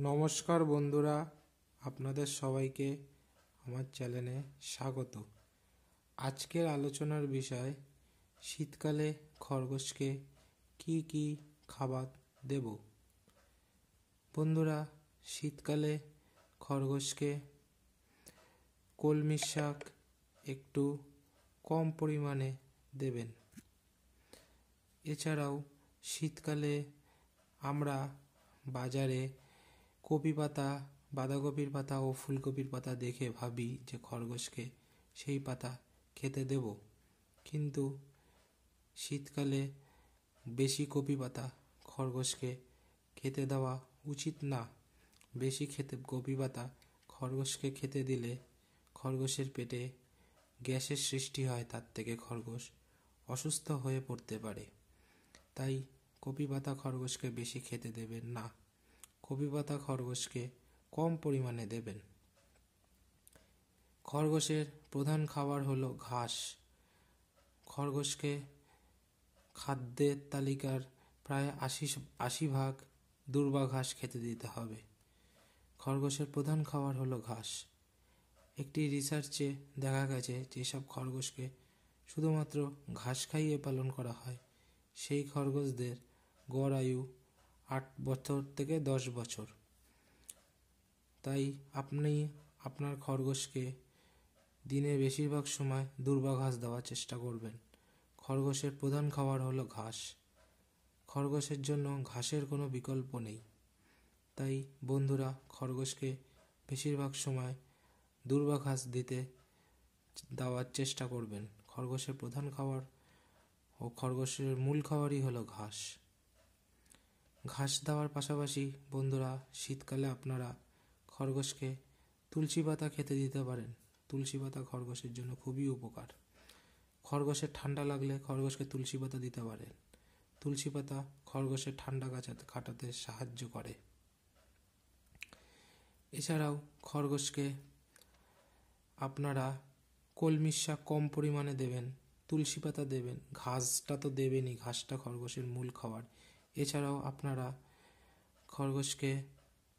নমস্কার বন্ধুরা, আপনাদের সবাইকে আমার চ্যানেলে স্বাগত। আজকের আলোচনার বিষয় শীতকালে খরগোশকে কি কি খাবার দেব। বন্ধুরা, শীতকালে খরগোশকে কলমি শাক একটু কম পরিমাণে দেবেন। এছাড়াও শীতকালে আমরা বাজারে কপি পাতা, বাঁধাকপির পাতা ও ফুলকপির পাতা দেখে ভাবি যে খরগোশকে সেই পাতা খেতে দেব, কিন্তু শীতকালে বেশি কপি পাতা খরগোশকে খেতে দেওয়া উচিত না। বেশি কপি পাতা খরগোশকে খেতে দিলে খরগোশের পেটে গ্যাসের সৃষ্টি হয়, তার থেকে খরগোশ অসুস্থ হয়ে পড়তে পারে। তাই কপি পাতা খরগোশকে বেশি খেতে দেবেন না। কপি পাতা খরগোশকে কম পরিমাণে দেবেন। খরগোশের প্রধান খাবার হলো ঘাস। খরগোশকে খাদ্যের তালিকার প্রায় ৮০% দূর্বা ঘাস খেতে দিতে হবে। খরগোশের প্রধান খাবার হলো ঘাস। একটি রিসার্চে দেখা গেছে যেসব খরগোশকে শুধুমাত্র ঘাস খাইয়ে পালন করা হয়, সেই খরগোশদের গড় আয়ু ৮ বছর থেকে ১০ বছর। তাই আপনি আপনার খরগোশকে দিনের বেশিরভাগ সময় দূর্বা ঘাস দেওয়ার চেষ্টা করবেন। খরগোশের প্রধান খাবার হলো ঘাস। খরগোশের জন্য ঘাসের কোনো বিকল্প নেই। তাই বন্ধুরা, খরগোশকে বেশিরভাগ সময় দূর্বা ঘাস দেওয়ার চেষ্টা করবেন। খরগোশের প্রধান খাবার ও খরগোশের মূল খাবারই হলো ঘাস। ঘাস দেওয়ার পাশাপাশি বন্ধুরা, শীতকালে আপনারা খরগোশকে তুলসী পাতা খেতে দিতে পারেন। তুলসী পাতা খরগোশের জন্য খুবই উপকার। খরগোশের ঠান্ডা লাগলে খরগোশকে তুলসী পাতা দিতে পারেন। তুলসী পাতা খরগোশের ঠান্ডা কাটাতে সাহায্য করে। এছাড়াও খরগোশকে আপনারা কলমির শাক কম পরিমাণে দেবেন, তুলসী পাতা দেবেন, ঘাসটা তো দেবেনই, ঘাসটা খরগোশের মূল খাবার। এছাড়াও আপনারা খরগোশকে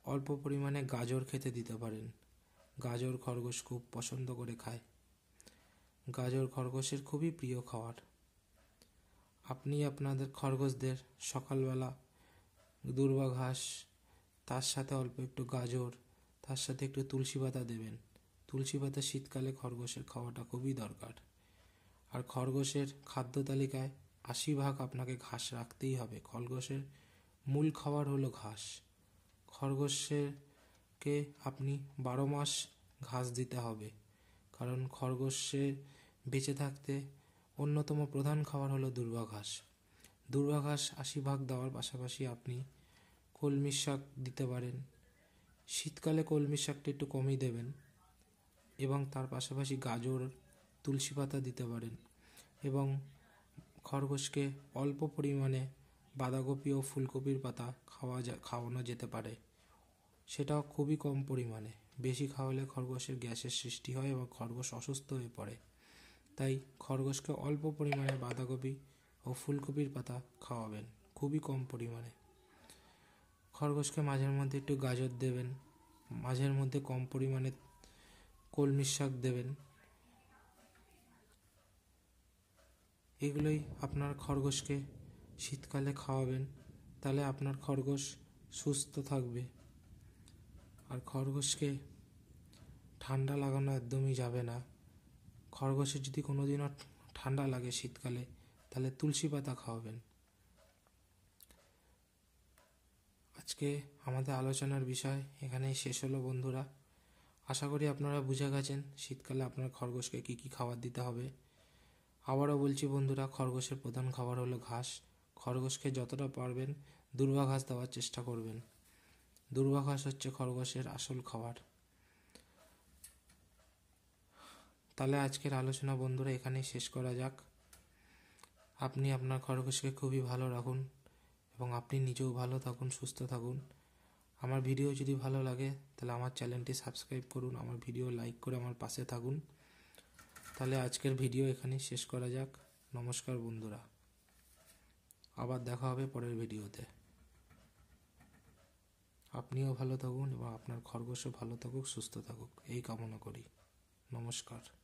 অল্প পরিমাণে গাজর খেতে দিতে পারেন। গাজর খরগোশ খুব পছন্দ করে খায়। গাজর খরগোশের খুবই প্রিয় খাবার। আপনি আপনাদের খরগোশদের সকালবেলা দূর্বা ঘাস, তার সাথে অল্প একটু গাজর, তার সাথে একটু তুলসী পাতা দেবেন। তুলসী পাতা শীতকালে খরগোশের খাওয়াটা খুবই দরকার। আর খরগোশের খাদ্য তালিকায় ৮০% আপনাকে ঘাস রাখতেই হবে। খরগোশের মূল খাবার হলো ঘাস। খরগোশকে আপনি ১২ মাস ঘাস দিতে হবে, কারণ খরগোশের বেঁচে থাকতে অন্যতম প্রধান খাবার হলো দূর্বা ঘাস। দূর্বা ঘাস ৮০% দেওয়ার পাশাপাশি আপনি কলমির শাক দিতে পারেন। শীতকালে কলমির শাকটা একটু কমই দেবেন, এবং তার পাশাপাশি গাজর, তুলসী পাতা দিতে পারেন। এবং খরগোশকে অল্প পরিমাণে বাঁধাকপি ও ফুলকপির পাতা খাওয়ানো যেতে পারে, সেটাও খুবই কম পরিমাণে। বেশি খাওয়ালে খরগোশের গ্যাসের সৃষ্টি হয় এবং খরগোশ অসুস্থ হয়ে পড়ে। তাই খরগোশকে অল্প পরিমাণে বাঁধাকপি ও ফুলকপির পাতা খাওয়াবেন, খুবই কম পরিমাণে। খরগোশকে মাঝের মধ্যে একটু গাজর দেবেন, মাঝের মধ্যে কম পরিমাণে কলমির শাক দেবেন। এগুলোই আপনার খরগোশকে শীতকালে খাওয়াবেন, তাহলে আপনার খরগোশ সুস্থ থাকবে। আর খরগোশকে ঠান্ডা লাগানো একদমই যাবে না। খরগোশের যদি কোনোদিনও ঠান্ডা লাগে শীতকালে, তাহলে তুলসী পাতা খাওয়াবেন। আজকে আমাদের আলোচনার বিষয় এখানেই শেষ হলো বন্ধুরা। আশা করি আপনারা বুঝে গেছেন শীতকালে আপনার খরগোশকে কী কী খাবার দিতে হবে। আবারও বলছি বন্ধুরা, খরগোশের প্রধান খাবার হলো ঘাস। খরগোশকে যতটা পারবেন দূর্বা ঘাস দেওয়ার চেষ্টা করবেন। দূর্বা ঘাস হচ্ছে খরগোশের আসল খাবার। তাহলে আজকের আলোচনা বন্ধুরা এখানেই শেষ করা যাক। আপনি আপনার খরগোশকে খুবই ভালো রাখুন এবং আপনি নিজেও ভালো থাকুন, সুস্থ থাকুন। আমার ভিডিও যদি ভালো লাগে তাহলে আমার চ্যানেলটি সাবস্ক্রাইব করুন, আমার ভিডিও লাইক করে আমার পাশে থাকুন। তাহলে আজকের ভিডিও এখানেই শেষ করা যাক। নমস্কার বন্ধুরা, আবার দেখা হবে পরের ভিডিওতে। আপনিও ভালো থাকুন এবং আপনার খরগোশও ভালো থাকুক, সুস্থ থাকুক, এই কামনা করি। নমস্কার।